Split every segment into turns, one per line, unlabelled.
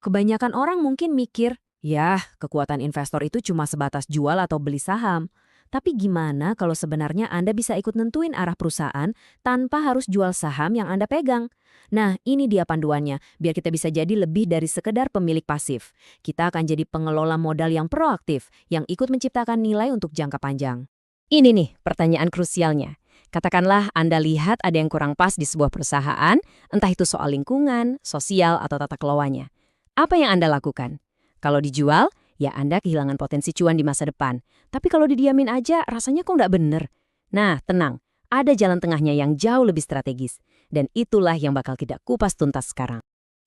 Kebanyakan orang mungkin mikir, ya, kekuatan investor itu cuma sebatas jual atau beli saham. Tapi gimana kalau sebenarnya Anda bisa ikut nentuin arah perusahaan tanpa harus jual saham yang Anda pegang? Nah, ini dia panduannya, biar kita bisa jadi lebih dari sekedar pemilik pasif. Kita akan jadi pengelola modal yang proaktif, yang ikut menciptakan nilai untuk jangka panjang.
Ini nih pertanyaan krusialnya. Katakanlah Anda lihat ada yang kurang pas di sebuah perusahaan, entah itu soal lingkungan, sosial, atau tata kelolanya. Apa yang Anda lakukan? Kalau dijual, ya Anda kehilangan potensi cuan di masa depan. Tapi kalau didiamin aja, rasanya kok nggak bener. Nah, tenang. Ada jalan tengahnya yang jauh lebih strategis. Dan itulah yang bakal kita kupas tuntas sekarang.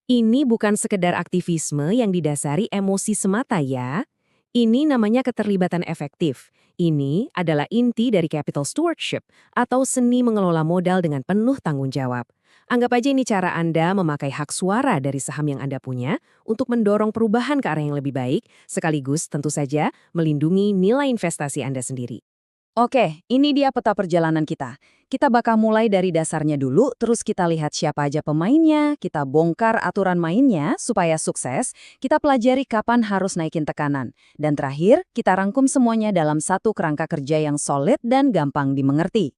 Ini bukan sekedar aktivisme yang didasari emosi semata ya. Ini namanya keterlibatan efektif. Ini adalah inti dari capital stewardship atau seni mengelola modal dengan penuh tanggung jawab. Anggap aja ini cara Anda memakai hak suara dari saham yang Anda punya untuk mendorong perubahan ke arah yang lebih baik, sekaligus tentu saja melindungi nilai investasi Anda sendiri.
Oke, ini dia peta perjalanan kita. Kita bakal mulai dari dasarnya dulu, terus kita lihat siapa aja pemainnya, kita bongkar aturan mainnya supaya sukses, kita pelajari kapan harus naikin tekanan. Dan terakhir, kita rangkum semuanya dalam satu kerangka kerja yang solid dan gampang dimengerti.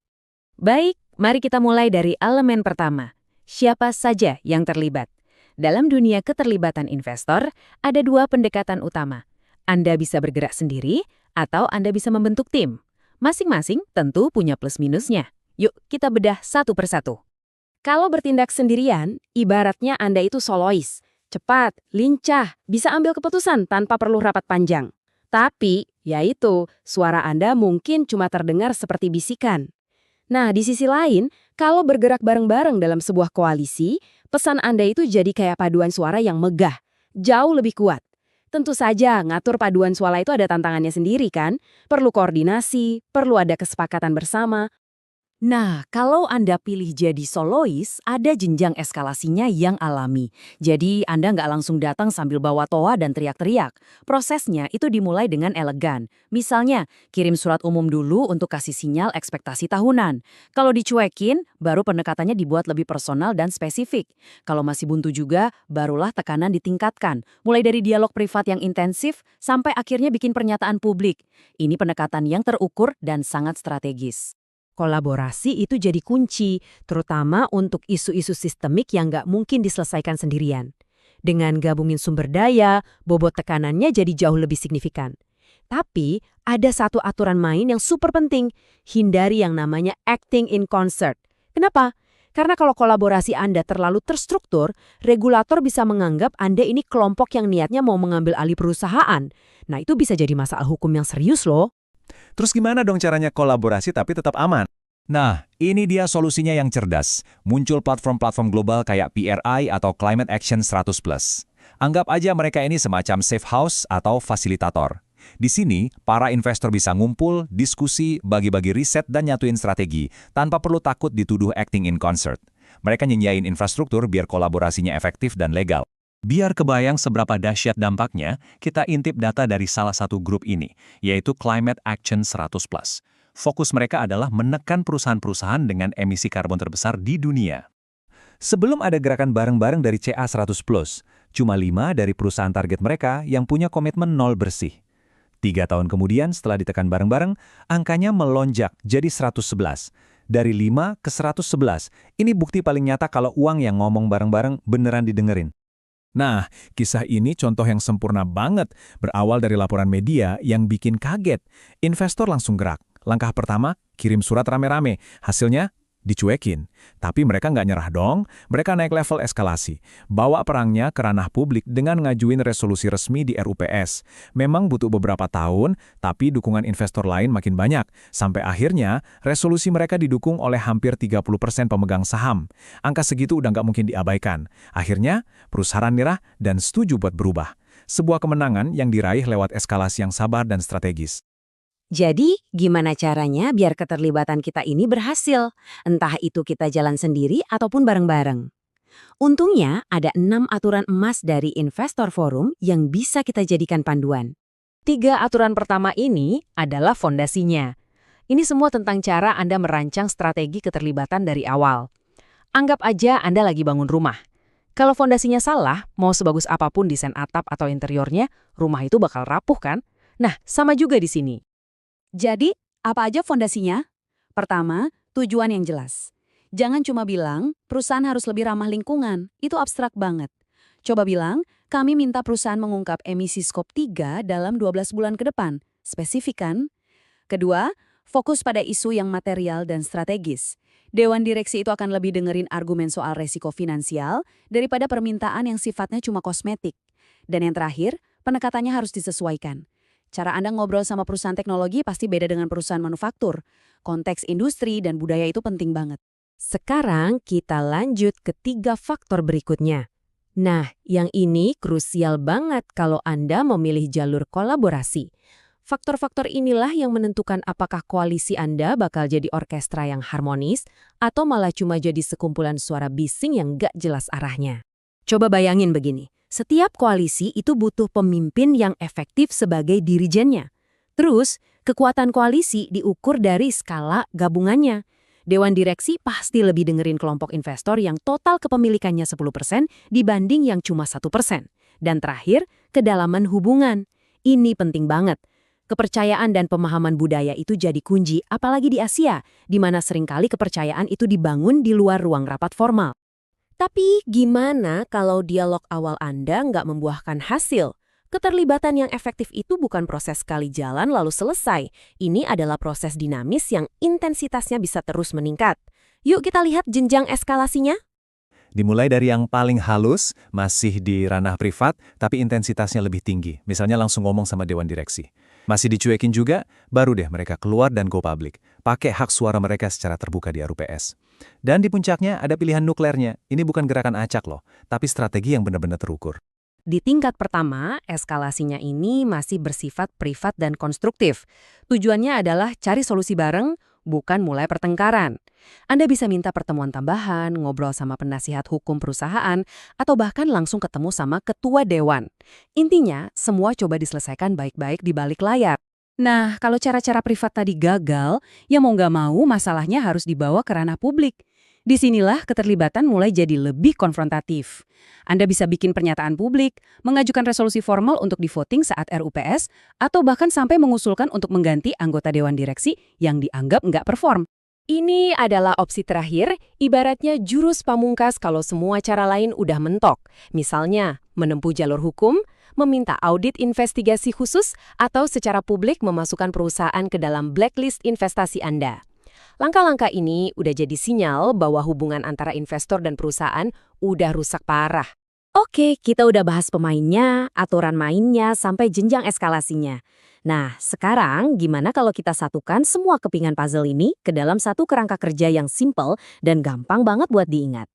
Baik, mari kita mulai dari elemen pertama. Siapa saja yang terlibat? Dalam dunia keterlibatan investor, ada dua pendekatan utama. Anda bisa bergerak sendiri, atau Anda bisa membentuk tim. Masing-masing tentu punya plus-minusnya. Yuk, kita bedah satu persatu. Kalau bertindak sendirian, ibaratnya Anda itu solois. Cepat, lincah, bisa ambil keputusan tanpa perlu rapat panjang. Tapi, yaitu, suara Anda mungkin cuma terdengar seperti bisikan. Nah, di sisi lain, kalau bergerak bareng-bareng dalam sebuah koalisi, pesan Anda itu jadi kayak paduan suara yang megah, jauh lebih kuat. Tentu saja, ngatur paduan suara itu ada tantangannya sendiri kan? Perlu koordinasi, perlu ada kesepakatan bersama. Nah, kalau Anda pilih jadi solois, ada jenjang eskalasinya yang alami. Jadi, Anda nggak langsung datang sambil bawa toa dan teriak-teriak. Prosesnya itu dimulai dengan elegan. Misalnya, kirim surat umum dulu untuk kasih sinyal ekspektasi tahunan. Kalau dicuekin, baru pendekatannya dibuat lebih personal dan spesifik. Kalau masih buntu juga, barulah tekanan ditingkatkan. Mulai dari dialog privat yang intensif, sampai akhirnya bikin pernyataan publik. Ini pendekatan yang terukur dan sangat strategis. Kolaborasi itu jadi kunci, terutama untuk isu-isu sistemik yang nggak mungkin diselesaikan sendirian. Dengan gabungin sumber daya, bobot tekanannya jadi jauh lebih signifikan. Tapi, ada satu aturan main yang super penting, hindari yang namanya acting in concert. Kenapa? Karena kalau kolaborasi Anda terlalu terstruktur, regulator bisa menganggap Anda ini kelompok yang niatnya mau mengambil alih perusahaan. Nah, itu bisa jadi masalah hukum yang serius loh.
Terus gimana dong caranya kolaborasi tapi tetap aman? Nah, ini dia solusinya yang cerdas. Muncul platform-platform global kayak PRI atau Climate Action 100+. Anggap aja mereka ini semacam safe house atau fasilitator. Di sini, para investor bisa ngumpul, diskusi, bagi-bagi riset dan nyatuin strategi, tanpa perlu takut dituduh acting in concert. Mereka nyediain infrastruktur biar kolaborasinya efektif dan legal. Biar kebayang seberapa dahsyat dampaknya, kita intip data dari salah satu grup ini, yaitu Climate Action 100+. Fokus mereka adalah menekan perusahaan-perusahaan dengan emisi karbon terbesar di dunia. Sebelum ada gerakan bareng-bareng dari CA100+, cuma 5 dari perusahaan target mereka yang punya komitmen nol bersih. 3 tahun kemudian setelah ditekan bareng-bareng, angkanya melonjak jadi 111. Dari 5 ke 111, ini bukti paling nyata kalau uang yang ngomong bareng-bareng beneran didengerin. Nah, kisah ini contoh yang sempurna banget, berawal dari laporan media yang bikin kaget. Investor langsung gerak. Langkah pertama, kirim surat rame-rame. Hasilnya, dicuekin. Tapi mereka nggak nyerah dong, mereka naik level eskalasi. Bawa perangnya ke ranah publik dengan ngajuin resolusi resmi di RUPS. Memang butuh beberapa tahun, tapi dukungan investor lain makin banyak. Sampai akhirnya, resolusi mereka didukung oleh hampir 30% pemegang saham. Angka segitu udah nggak mungkin diabaikan. Akhirnya, perusahaan nyerah dan setuju buat berubah. Sebuah kemenangan yang diraih lewat eskalasi yang sabar dan strategis.
Jadi, gimana caranya biar keterlibatan kita ini berhasil? Entah itu kita jalan sendiri ataupun bareng-bareng. Untungnya, ada 6 aturan emas dari Investor Forum yang bisa kita jadikan panduan. 3 aturan pertama ini adalah fondasinya. Ini semua tentang cara Anda merancang strategi keterlibatan dari awal. Anggap aja Anda lagi bangun rumah.
Kalau fondasinya salah, mau sebagus apapun desain atap atau interiornya, rumah itu bakal rapuh kan? Nah, sama juga di sini.
Jadi, apa aja fondasinya? Pertama, tujuan yang jelas. Jangan cuma bilang, perusahaan harus lebih ramah lingkungan. Itu abstrak banget. Coba bilang, kami minta perusahaan mengungkap emisi skop 3 dalam 12 bulan ke depan. Spesifik kan? Kedua, fokus pada isu yang material dan strategis. Dewan direksi itu akan lebih dengerin argumen soal resiko finansial daripada permintaan yang sifatnya cuma kosmetik. Dan yang terakhir, pendekatannya harus disesuaikan. Cara Anda ngobrol sama perusahaan teknologi pasti beda dengan perusahaan manufaktur. Konteks industri dan budaya itu penting banget.
Sekarang kita lanjut ke 3 faktor berikutnya. Nah, yang ini krusial banget kalau Anda memilih jalur kolaborasi. Faktor-faktor inilah yang menentukan apakah koalisi Anda bakal jadi orkestra yang harmonis atau malah cuma jadi sekumpulan suara bising yang gak jelas arahnya. Coba bayangin begini, setiap koalisi itu butuh pemimpin yang efektif sebagai dirijennya. Terus, kekuatan koalisi diukur dari skala gabungannya. Dewan direksi pasti lebih dengerin kelompok investor yang total kepemilikannya 10% dibanding yang cuma 1%. Dan terakhir, kedalaman hubungan. Ini penting banget. Kepercayaan dan pemahaman budaya itu jadi kunci, apalagi di Asia, di mana seringkali kepercayaan itu dibangun di luar ruang rapat formal. Tapi gimana kalau dialog awal Anda nggak membuahkan hasil? Keterlibatan yang efektif itu bukan proses sekali jalan lalu selesai. Ini adalah proses dinamis yang intensitasnya bisa terus meningkat. Yuk kita lihat jenjang eskalasinya.
Dimulai dari yang paling halus, masih di ranah privat, tapi intensitasnya lebih tinggi. Misalnya langsung ngomong sama Dewan Direksi. Masih dicuekin juga, baru deh mereka keluar dan go public. Pakai hak suara mereka secara terbuka di RUPS. Dan di puncaknya ada pilihan nuklernya. Ini bukan gerakan acak loh, tapi strategi yang benar-benar terukur.
Di tingkat pertama, eskalasinya ini masih bersifat privat dan konstruktif. Tujuannya adalah cari solusi bareng, bukan mulai pertengkaran. Anda bisa minta pertemuan tambahan, ngobrol sama penasihat hukum perusahaan, atau bahkan langsung ketemu sama ketua dewan. Intinya, semua coba diselesaikan baik-baik di balik layar. Nah, kalau cara-cara privat tadi gagal, ya mau nggak mau masalahnya harus dibawa ke ranah publik. Disinilah keterlibatan mulai jadi lebih konfrontatif. Anda bisa bikin pernyataan publik, mengajukan resolusi formal untuk di-voting saat RUPS, atau bahkan sampai mengusulkan untuk mengganti anggota Dewan Direksi yang dianggap nggak perform. Ini adalah opsi terakhir, ibaratnya jurus pamungkas kalau semua cara lain udah mentok. Misalnya, menempuh jalur hukum, meminta audit investigasi khusus, atau secara publik memasukkan perusahaan ke dalam blacklist investasi Anda. Langkah-langkah ini udah jadi sinyal bahwa hubungan antara investor dan perusahaan udah rusak parah. Oke, kita udah bahas pemainnya, aturan mainnya, sampai jenjang eskalasinya. Nah, sekarang gimana kalau kita satukan semua kepingan puzzle ini ke dalam satu kerangka kerja yang simple dan gampang banget buat diingat?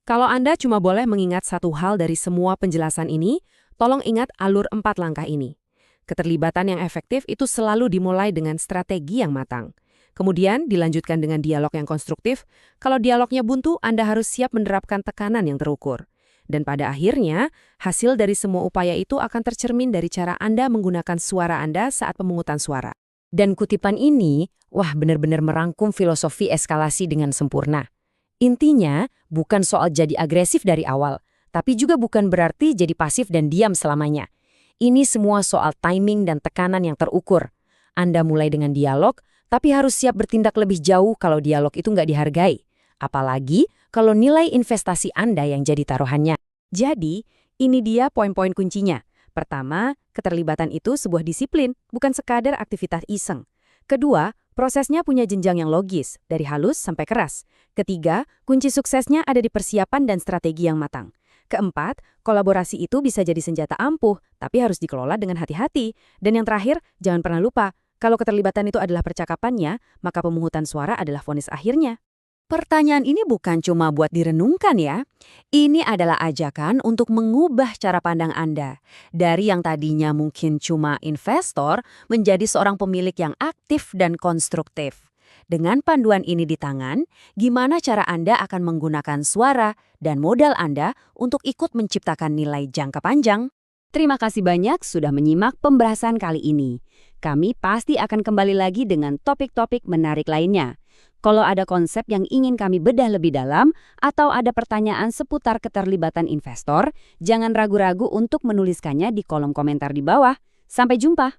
Kalau Anda cuma boleh mengingat satu hal dari semua penjelasan ini, tolong ingat alur 4 langkah ini. Keterlibatan yang efektif itu selalu dimulai dengan strategi yang matang. Kemudian dilanjutkan dengan dialog yang konstruktif. Kalau dialognya buntu, Anda harus siap menerapkan tekanan yang terukur. Dan pada akhirnya, hasil dari semua upaya itu akan tercermin dari cara Anda menggunakan suara Anda saat pemungutan suara. Dan kutipan ini, wah benar-benar merangkum filosofi eskalasi dengan sempurna. Intinya, bukan soal jadi agresif dari awal, tapi juga bukan berarti jadi pasif dan diam selamanya. Ini semua soal timing dan tekanan yang terukur. Anda mulai dengan dialog, tapi harus siap bertindak lebih jauh kalau dialog itu nggak dihargai. Apalagi kalau nilai investasi Anda yang jadi taruhannya. Jadi, ini dia poin-poin kuncinya. Pertama, keterlibatan itu sebuah disiplin, bukan sekadar aktivitas iseng. Kedua, prosesnya punya jenjang yang logis, dari halus sampai keras. Ketiga, kunci suksesnya ada di persiapan dan strategi yang matang. Keempat, kolaborasi itu bisa jadi senjata ampuh, tapi harus dikelola dengan hati-hati. Dan yang terakhir, jangan pernah lupa, kalau keterlibatan itu adalah percakapannya, maka pemungutan suara adalah vonis akhirnya. Pertanyaan ini bukan cuma buat direnungkan ya. Ini adalah ajakan untuk mengubah cara pandang Anda. Dari yang tadinya mungkin cuma investor, menjadi seorang pemilik yang aktif dan konstruktif. Dengan panduan ini di tangan, gimana cara Anda akan menggunakan suara dan modal Anda untuk ikut menciptakan nilai jangka panjang? Terima kasih banyak sudah menyimak pembahasan kali ini. Kami pasti akan kembali lagi dengan topik-topik menarik lainnya.
Kalau ada konsep yang ingin kami bedah lebih dalam atau ada pertanyaan seputar keterlibatan investor, jangan ragu-ragu untuk menuliskannya di kolom komentar di bawah. Sampai jumpa!